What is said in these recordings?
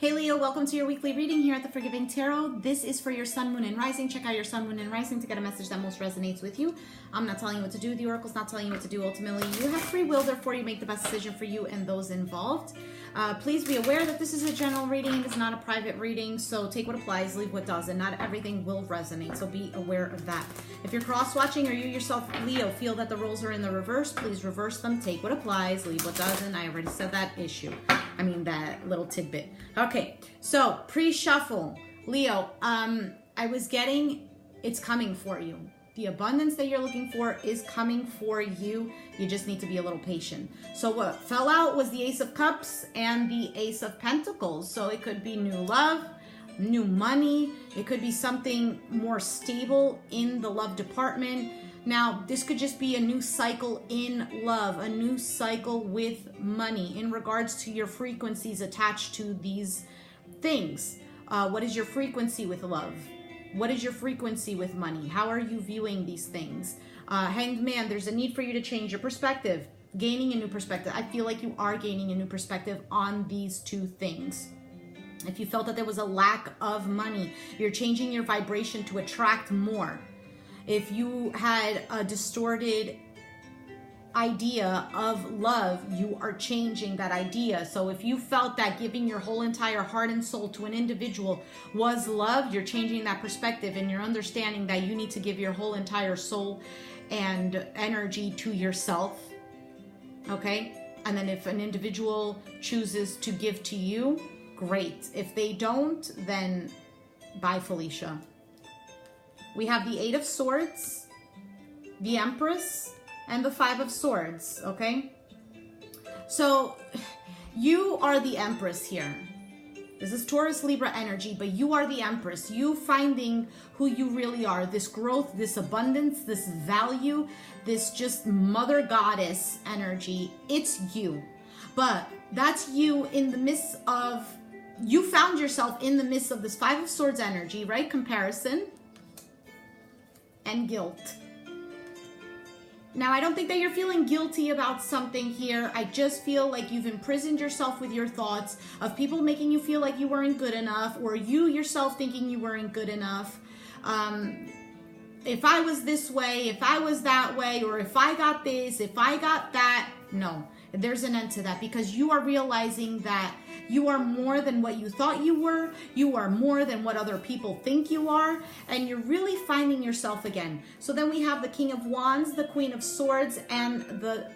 Hey Leo, welcome to your weekly reading here at the Forgiving Tarot. This is for your sun, moon, and rising. Check out your sun, moon, and rising to get a message that most resonates with you. I'm not telling you what to do. The oracle's not telling you what to do. Ultimately, you have free will, therefore you make the best decision for you and those involved. Please be aware that this is a general reading. It is not a private reading, so take what applies, leave what doesn't. Not everything will resonate, so be aware of that. If you're cross-watching or you yourself, Leo, feel that the roles are in the reverse, please reverse them. Take what applies, leave what doesn't. I already said that that little tidbit. Okay, so pre-shuffle, Leo, I was getting, it's coming for you. The abundance that you're looking for is coming for you. You just need to be a little patient. So what fell out was the Ace of Cups and the Ace of Pentacles. So it could be new love, new money. It could be something more stable in the love department. Now, this could just be a new cycle in love, a new cycle with money in regards to your frequencies attached to these things. What is your frequency with love? What is your frequency with money? How are you viewing these things? Hanged Man, there's a need for you to change your perspective, gaining a new perspective. I feel like you are gaining a new perspective on these two things. If you felt that there was a lack of money, you're changing your vibration to attract more. If you had a distorted idea of love, you are changing that idea. So if you felt that giving your whole entire heart and soul to an individual was love, you're changing that perspective and you're understanding that you need to give your whole entire soul and energy to yourself. Okay? And then if an individual chooses to give to you, great. If they don't, then bye, Felicia. We have the Eight of Swords, the Empress, and the Five of Swords, okay? So you are the Empress here. This is Taurus, Libra energy, but you are the Empress. You finding who you really are, this growth, this abundance, this value, this just mother goddess energy. It's you. But that's you in the midst of, you found yourself in the midst of this Five of Swords energy, right? Comparison and guilt. Now, I don't think that you're feeling guilty about something here. I just feel like you've imprisoned yourself with your thoughts of people making you feel like you weren't good enough, or you yourself thinking you weren't good enough. If I was this way, if I was that way, or if I got this, if I got that. No, there's an end to that, because you are realizing that you are more than what you thought you were. You are more than what other people think you are. And you're really finding yourself again. So then we have the King of Wands, the Queen of Swords, and the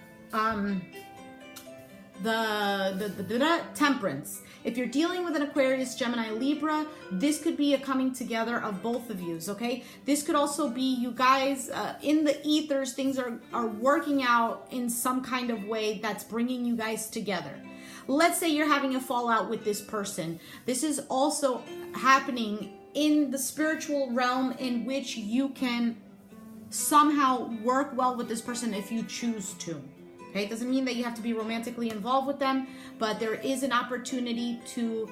Temperance. If you're dealing with an Aquarius, Gemini, Libra, this could be a coming together of both of you, okay? This could also be you guys in the ethers. Things are working out in some kind of way that's bringing you guys together. Let's say you're having a fallout with this person. This is also happening in the spiritual realm, in which you can somehow work well with this person if you choose to. Okay, it doesn't mean that you have to be romantically involved with them, but there is an opportunity to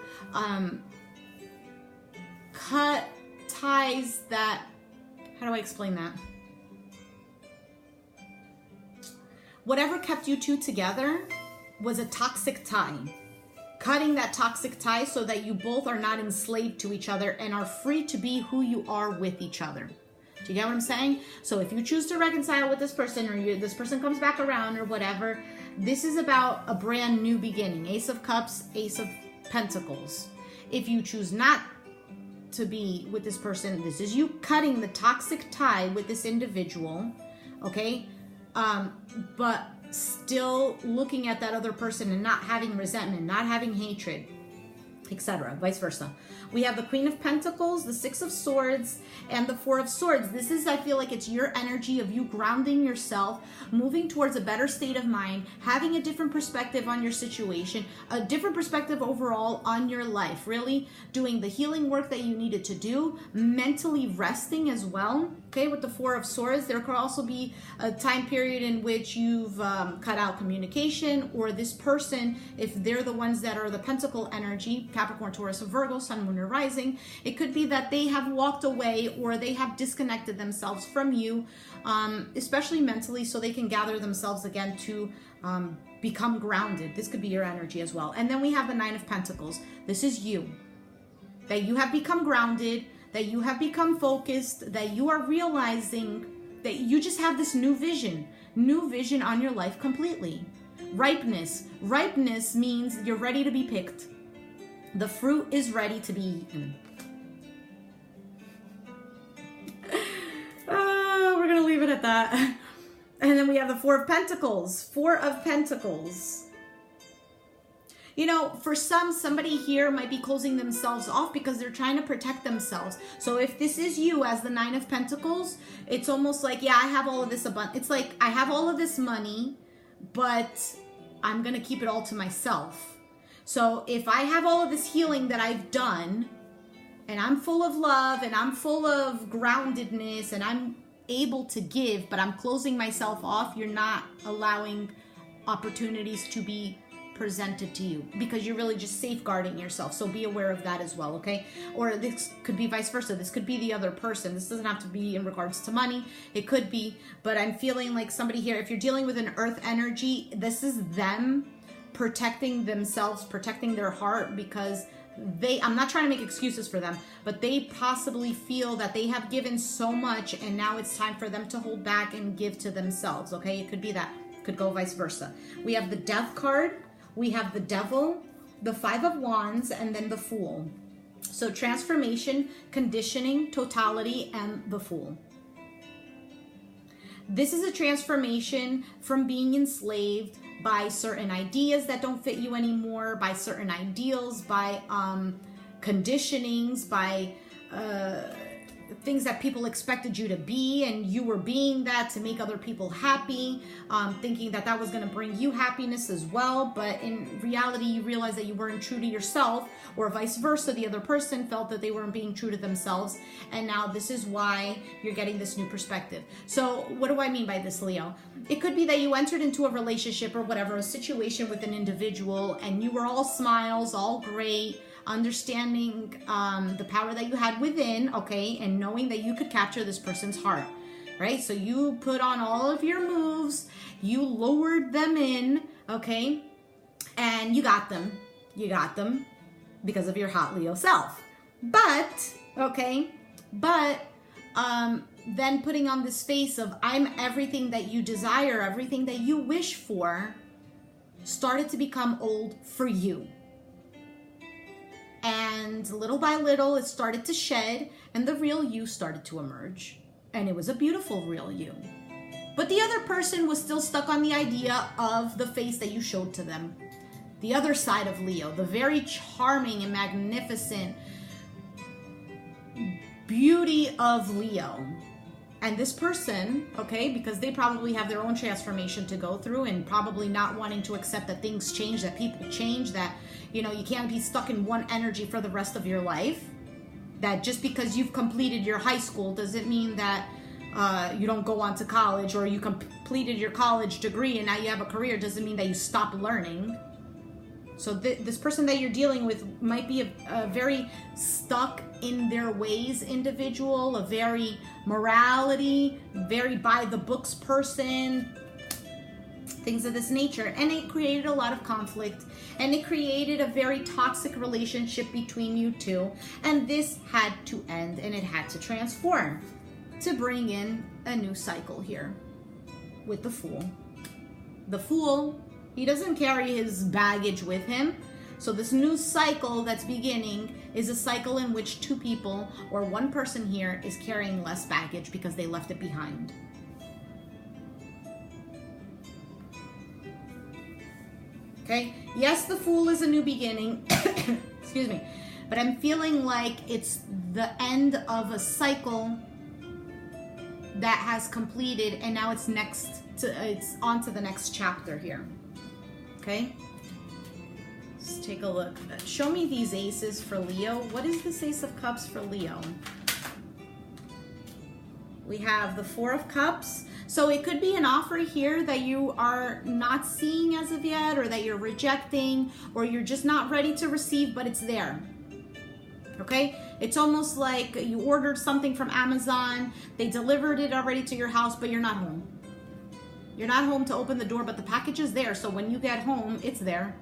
cut ties that, how do I explain that? Whatever kept you two together was a toxic tie. Cutting that toxic tie so that you both are not enslaved to each other and are free to be who you are with each other. Do you get what I'm saying? So if you choose to reconcile with this person, or this person comes back around or whatever, this is about a brand new beginning. Ace of Cups, Ace of Pentacles. If you choose not to be with this person, this is you cutting the toxic tie with this individual, okay? But still looking at that other person and not having resentment, not having hatred, etc., vice versa. We have the Queen of Pentacles, the Six of Swords, and the Four of Swords. This is, I feel like it's your energy of you grounding yourself, moving towards a better state of mind, having a different perspective on your situation, a different perspective overall on your life, really doing the healing work that you needed to do, mentally resting as well. Okay, with the Four of Swords, there could also be a time period in which you've cut out communication, or this person, if they're the ones that are the Pentacle energy, Capricorn, Taurus, or Virgo, Sun, Moon, or Rising, it could be that they have walked away or they have disconnected themselves from you, especially mentally, so they can gather themselves again to become grounded. This could be your energy as well. And then we have the Nine of Pentacles. This is you. That you have become grounded, that you have become focused, that you are realizing that you just have this new vision on your life completely. Ripeness. Ripeness means you're ready to be picked. The fruit is ready to be eaten. We're going to leave it at that. And then we have the Four of Pentacles. Four of Pentacles. You know, for somebody here might be closing themselves off because they're trying to protect themselves. So if this is you as the Nine of Pentacles, it's almost like, yeah, I have all of this it's like, I have all of this money, but I'm going to keep it all to myself. So if I have all of this healing that I've done, and I'm full of love, and I'm full of groundedness, and I'm able to give, but I'm closing myself off, you're not allowing opportunities to be presented to you because you're really just safeguarding yourself. So be aware of that as well, okay? Or this could be vice versa. This could be the other person. This doesn't have to be in regards to money. It could be, but I'm feeling like somebody here, if you're dealing with an earth energy, this is them protecting themselves, protecting their heart, because I'm not trying to make excuses for them, but they possibly feel that they have given so much and now it's time for them to hold back and give to themselves, okay? It could be that. Could go vice versa. We have the Death card. We have the Devil, the Five of Wands, and then the Fool. So transformation, conditioning, totality, and the Fool. This is a transformation from being enslaved by certain ideas that don't fit you anymore, by certain ideals, by conditionings, by things that people expected you to be, and you were being that to make other people happy, thinking that that was going to bring you happiness as well, but in reality you realize that you weren't true to yourself, or vice versa, the other person felt that they weren't being true to themselves, and now this is why you're getting this new perspective. So what do I mean by this, Leo? It could be that you entered into a relationship or whatever, a situation with an individual, and you were all smiles, all great, understanding the power that you had within, okay, and knowing that you could capture this person's heart, right? So you put on all of your moves, you lowered them in, okay, and you got them because of your hot Leo self. But, okay, then putting on this face of I'm everything that you desire, everything that you wish for, started to become old for you. And little by little, it started to shed, and the real you started to emerge. And it was a beautiful real you. But the other person was still stuck on the idea of the face that you showed to them. The other side of Leo, the very charming and magnificent beauty of Leo. And this person, okay, because they probably have their own transformation to go through, and probably not wanting to accept that things change, that people change, that, you know, you can't be stuck in one energy for the rest of your life. That just because you've completed your high school doesn't mean that you don't go on to college, or you completed your college degree and now you have a career doesn't mean that you stop learning. So this person that you're dealing with might be a very stuck in their ways individual, a very morality, very by the books person, things of this nature. And it created a lot of conflict, and it created a very toxic relationship between you two. And this had to end, and it had to transform to bring in a new cycle here with the Fool. The Fool, he doesn't carry his baggage with him. So this new cycle that's beginning is a cycle in which two people or one person here is carrying less baggage because they left it behind. Okay, yes, the Fool is a new beginning, excuse me, but I'm feeling like it's the end of a cycle that has completed, and now it's on to the next chapter here. Okay, let's take a look. Show me these aces for Leo. What is this Ace of Cups for Leo? We have the Four of Cups. So it could be an offer here that you are not seeing as of yet, or that you're rejecting, or you're just not ready to receive, but it's there. Okay? It's almost like you ordered something from Amazon, they delivered it already to your house, but you're not home. You're not home to open the door, but the package is there. So when you get home, it's there.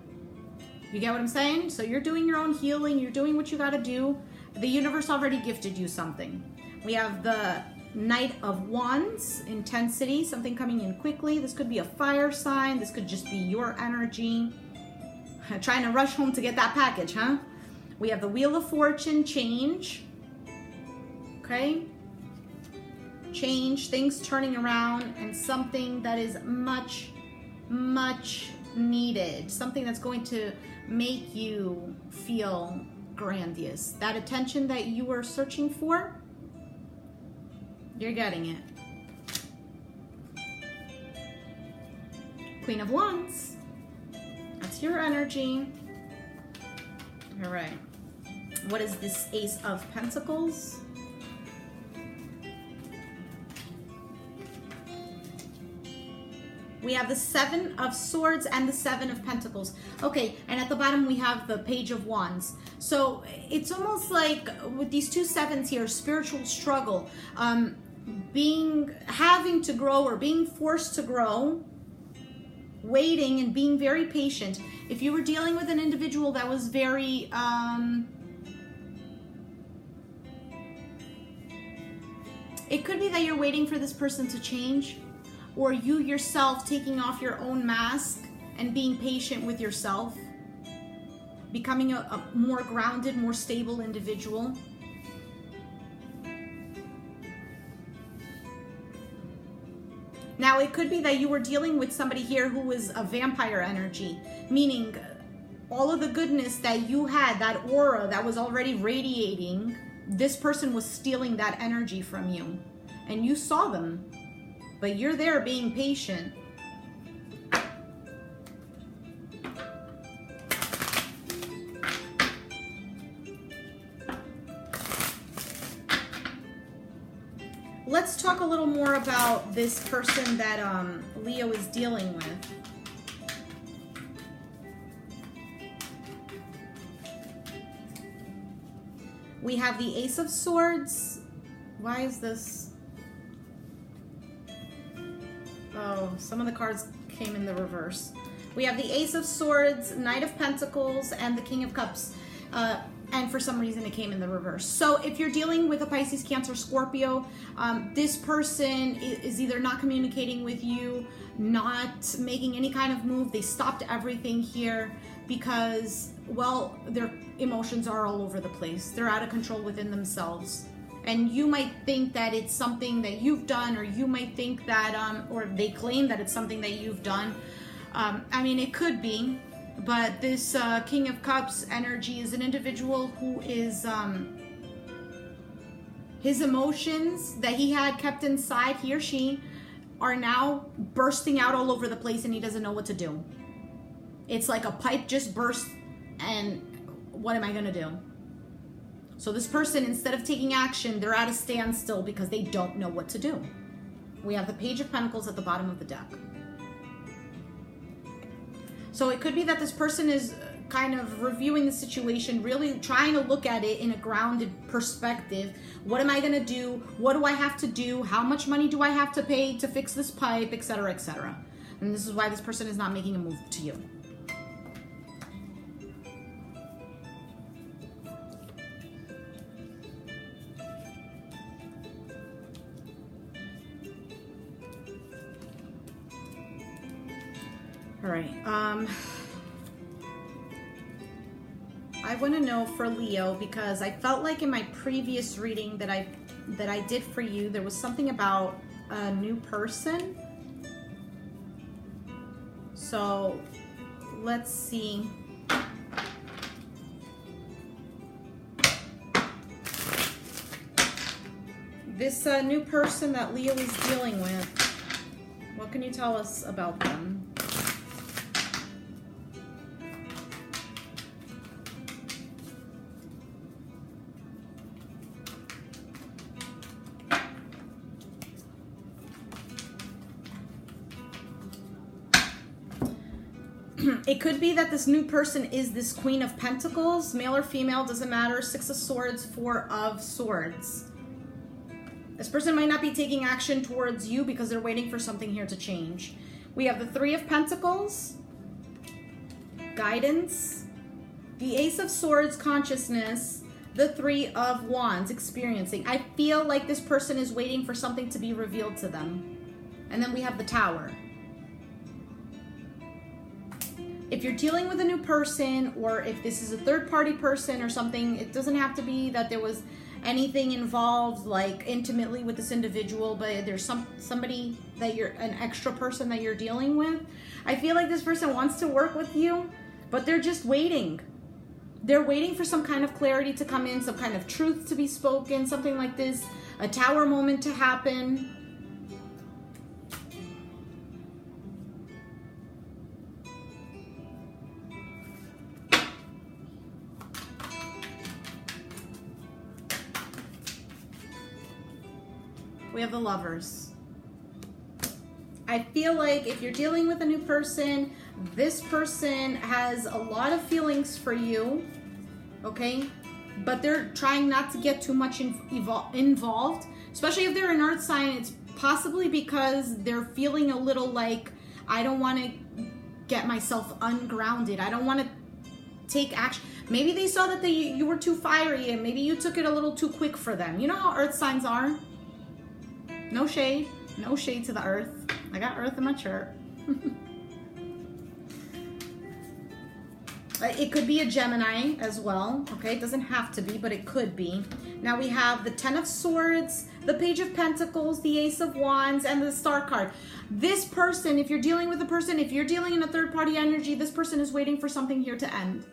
You get what I'm saying? So you're doing your own healing. You're doing what you got to do. The universe already gifted you something. We have the Knight of Wands, intensity, something coming in quickly. This could be a fire sign. This could just be your energy. Trying to rush home to get that package, huh? We have the Wheel of Fortune, change. Okay? Change, things turning around, and something that is much, much needed. Something that's going to make you feel grandiose. That attention that you were searching for, you're getting it. Queen of Wands. That's your energy. All right. What is this Ace of Pentacles? We have the Seven of Swords and the Seven of Pentacles. Okay, and at the bottom we have the Page of Wands. So it's almost like with these two sevens here, spiritual struggle, having to grow or being forced to grow, waiting and being very patient. If you were dealing with an individual that was very, it could be that you're waiting for this person to change, or you yourself taking off your own mask and being patient with yourself, becoming a more grounded, more stable individual. Now, it could be that you were dealing with somebody here who was a vampire energy, meaning all of the goodness that you had, that aura that was already radiating, this person was stealing that energy from you. And you saw them, but you're there being patient. Let's talk a little more about this person that Leo is dealing with. We have the Ace of Swords. Why is this? Oh, some of the cards came in the reverse. We have the Ace of Swords, Knight of Pentacles, and the King of Cups. And for some reason it came in the reverse. So if you're dealing with a Pisces, Cancer, Scorpio, this person is either not communicating with you, not making any kind of move. They stopped everything here because, well, their emotions are all over the place. They're out of control within themselves. And you might think that it's something that you've done, or you might think that, or they claim that it's something that you've done. I mean, it could be. But this King of Cups energy is an individual who is, his emotions that he had kept inside, he or she, are now bursting out all over the place, and he doesn't know what to do. It's like a pipe just burst, and what am I going to do? So this person, instead of taking action, they're at a standstill because they don't know what to do. We have the Page of Pentacles at the bottom of the deck. So it could be that this person is kind of reviewing the situation, really trying to look at it in a grounded perspective. What am I going to do? What do I have to do? How much money do I have to pay to fix this pipe, etc., etc.? And this is why this person is not making a move to you. All right, I want to know for Leo, because I felt like in my previous reading that I did for you, there was something about a new person. So let's see. This new person that Leo is dealing with, what can you tell us about them? It could be that this new person is this Queen of Pentacles, male or female, doesn't matter. 6 of Swords, 4 of Swords. This person might not be taking action towards you because they're waiting for something here to change. We have the 3 of Pentacles, guidance, the Ace of Swords, consciousness, the 3 of Wands, experiencing. I feel like this person is waiting for something to be revealed to them. And then we have the Tower. If you're dealing with a new person, or if this is a third-party person or something, it doesn't have to be that there was anything involved like intimately with this individual, but there's somebody that you're, an extra person that you're dealing with. I feel like this person wants to work with you, but they're just waiting. They're waiting for some kind of clarity to come in, some kind of truth to be spoken, something like this, a Tower moment to happen. We have the Lovers. I feel like if you're dealing with a new person, this person has a lot of feelings for you, okay? But they're trying not to get too much involved, especially if they're an earth sign. It's possibly because they're feeling a little like, I don't want to get myself ungrounded. I don't want to take action. Maybe they saw that you were too fiery and maybe you took it a little too quick for them. You know how earth signs are? No shade to the earth. I got earth in my chart. It could be a Gemini as well, okay? It doesn't have to be, but it could be. Now we have the 10 of Swords, the Page of Pentacles, the Ace of Wands, and the Star card. This person, if you're dealing with a person, if you're dealing in a third-party energy, this person is waiting for something here to end,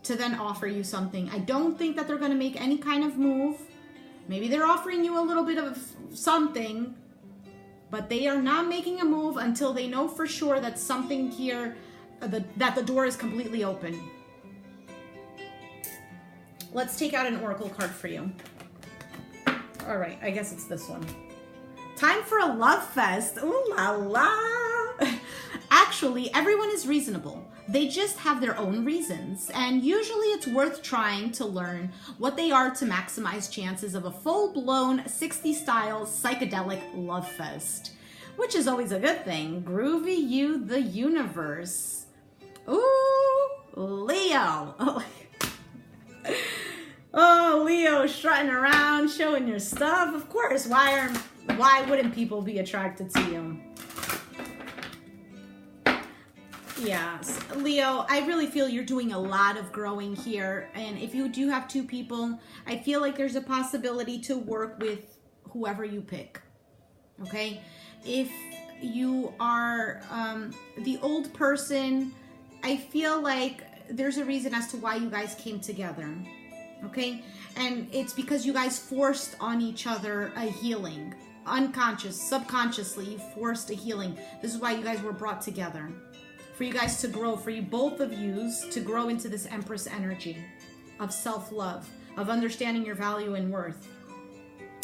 to then offer you something. I don't think that they're going to make any kind of move. Maybe they're offering you a little bit of something, but they are not making a move until they know for sure that something here, that the door is completely open. Let's take out an oracle card for you. All right, I guess it's this one. Time for a love fest. Ooh la la. Actually, everyone is reasonable. They just have their own reasons, and usually it's worth trying to learn what they are to maximize chances of a full-blown 60s style psychedelic love fest, which is always a good thing. Groovy you the universe. Ooh, Leo. Oh, Leo, strutting around, showing your stuff. Of course, why wouldn't people be attracted to you? Yes, Leo, I really feel you're doing a lot of growing here. And if you do have two people, I feel like there's a possibility to work with whoever you pick. Okay? If you are the old person, I feel like there's a reason as to why you guys came together. Okay? And it's because you guys forced on each other a healing. Unconscious, subconsciously, you forced a healing. This is why you guys were brought together. For you guys to grow, for you both of yous to grow into this Empress energy of self-love, of understanding your value and worth.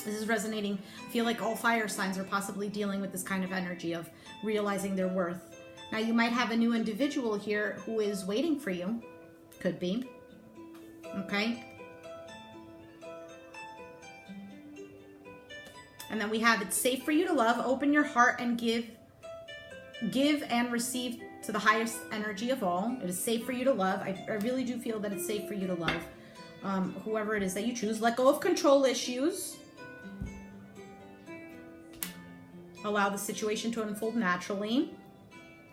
This is resonating. I feel like all fire signs are possibly dealing with this kind of energy of realizing their worth. Now you might have a new individual here who is waiting for you. Could be. Okay. And then we have, it's safe for you to love. Open your heart and give and receive to the highest energy of all. It is safe for you to love. I really do feel that it's safe for you to love whoever it is that you choose. Let go of control issues. Allow the situation to unfold naturally.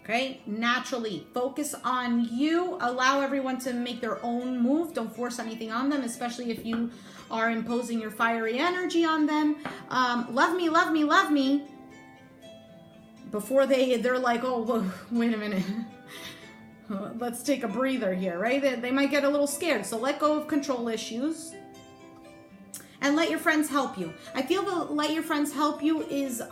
Okay? Naturally. Focus on you. Allow everyone to make their own move. Don't force anything on them, especially if you are imposing your fiery energy on them. Love me, love me, love me. Before they're like, oh, whoa, wait a minute. Let's take a breather here, right? They might get a little scared. So let go of control issues. And let your friends help you. I feel the let your friends help you is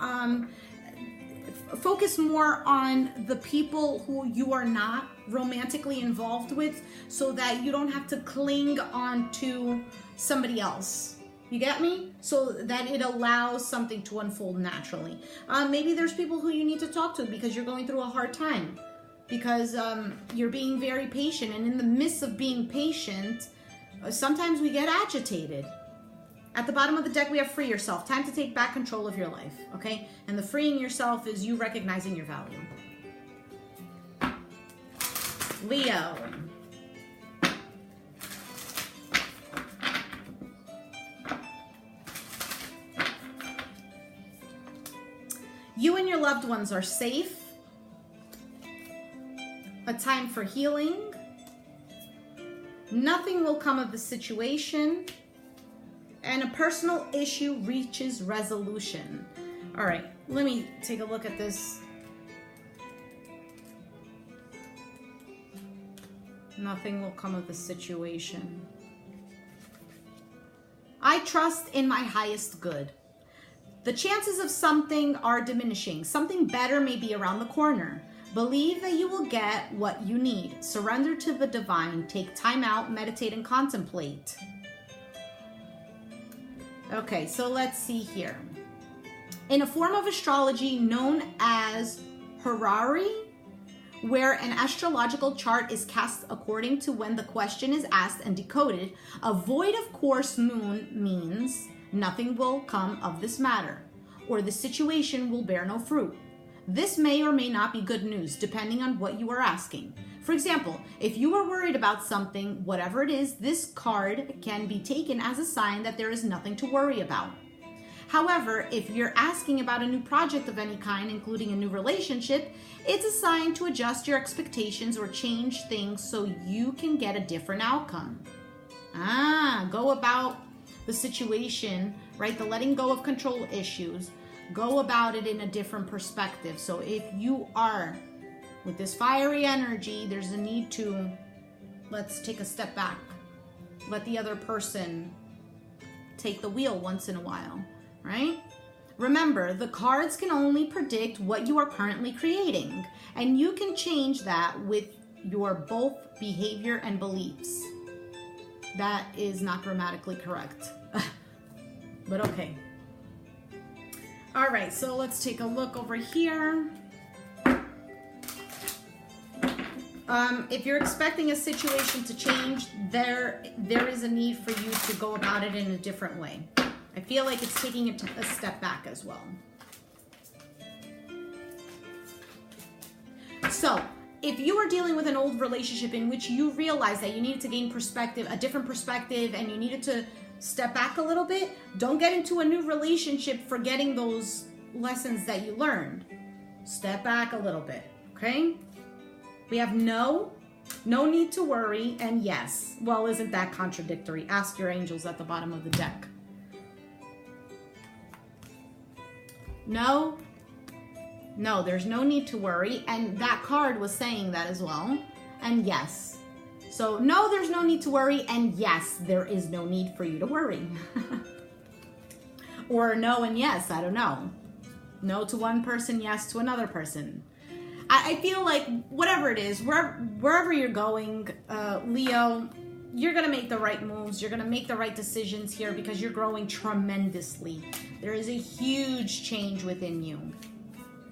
focus more on the people who you are not romantically involved with so that you don't have to cling on to somebody else. You get me? So that it allows something to unfold naturally. Maybe there's people who you need to talk to because you're going through a hard time. because you're being very patient. And in the midst of being patient, sometimes we get agitated. At the bottom of the deck, we have free yourself. Time to take back control of your life, okay? And the freeing yourself is you recognizing your value. Leo. You and your loved ones are safe. A time for healing. Nothing will come of the situation. And a personal issue reaches resolution. All right, let me take a look at this. Nothing will come of the situation. I trust in my highest good. The chances of something are diminishing. Something better may be around the corner. Believe that you will get what you need. Surrender to the divine. Take time out, meditate, and contemplate. Okay, so let's see here. In a form of astrology known as horary, where an astrological chart is cast according to when the question is asked and decoded, a void of course moon means nothing will come of this matter, or the situation will bear no fruit. This may or may not be good news, depending on what you are asking. For example, if you are worried about something, whatever it is, this card can be taken as a sign that there is nothing to worry about. However, if you're asking about a new project of any kind, including a new relationship, it's a sign to adjust your expectations or change things so you can get a different outcome. Go about the situation, right? The letting go of control issues. Go about it in a different perspective. So if you are with this fiery energy, there's a need to, let's take a step back. Let the other person take the wheel once in a while, right? Remember, the cards can only predict what you are currently creating, and you can change that with your both behavior and beliefs. That is not grammatically correct, but okay. All right, so let's take a look over here. If you're expecting a situation to change, there is a need for you to go about it in a different way. I feel like it's taking it a step back as well. So, if you are dealing with an old relationship in which you realize that you needed to gain perspective, a different perspective, and you needed to step back a little bit, don't get into a new relationship forgetting those lessons that you learned. Step back a little bit, okay? We have no need to worry, and yes. Well, isn't that contradictory? Ask your angels at the bottom of the deck. No, there's no need to worry, and that card was saying that as well, and yes. So, no, there's no need to worry, and yes, there is no need for you to worry. Or no and yes, I don't know. No to one person, yes to another person. I feel like whatever it is, wherever you're going, Leo, you're going to make the right moves. You're going to make the right decisions here because you're growing tremendously. There is a huge change within you.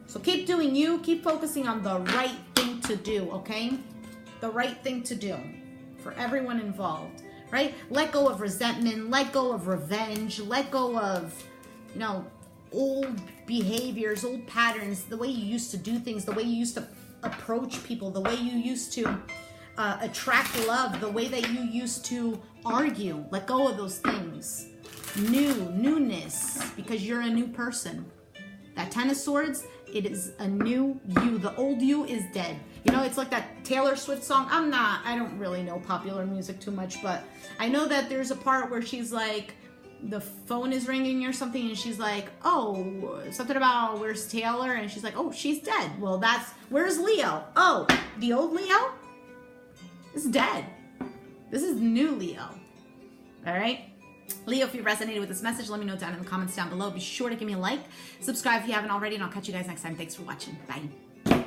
So keep doing you. Keep focusing on the right thing to do, okay? The right thing to do for everyone involved, right? Let go of resentment. Let go of revenge. Let go of, old behaviors, old patterns, the way you used to do things, the way you used to approach people, the way you used to attract love, the way that you used to argue. Let go of those things. Newness, because you're a new person. That Ten of Swords, it is a new you. The old you is dead. It's like that Taylor Swift song. I don't really know popular music too much, but I know that there's a part where she's like, the phone is ringing or something, and she's like, oh, something about where's Taylor? And she's like, oh, she's dead. Well, where's Leo? Oh, the old Leo is dead. This is new Leo. All right? Leo, if you resonated with this message, let me know down in the comments down below. Be sure to give me a like, subscribe if you haven't already, and I'll catch you guys next time. Thanks for watching. Bye.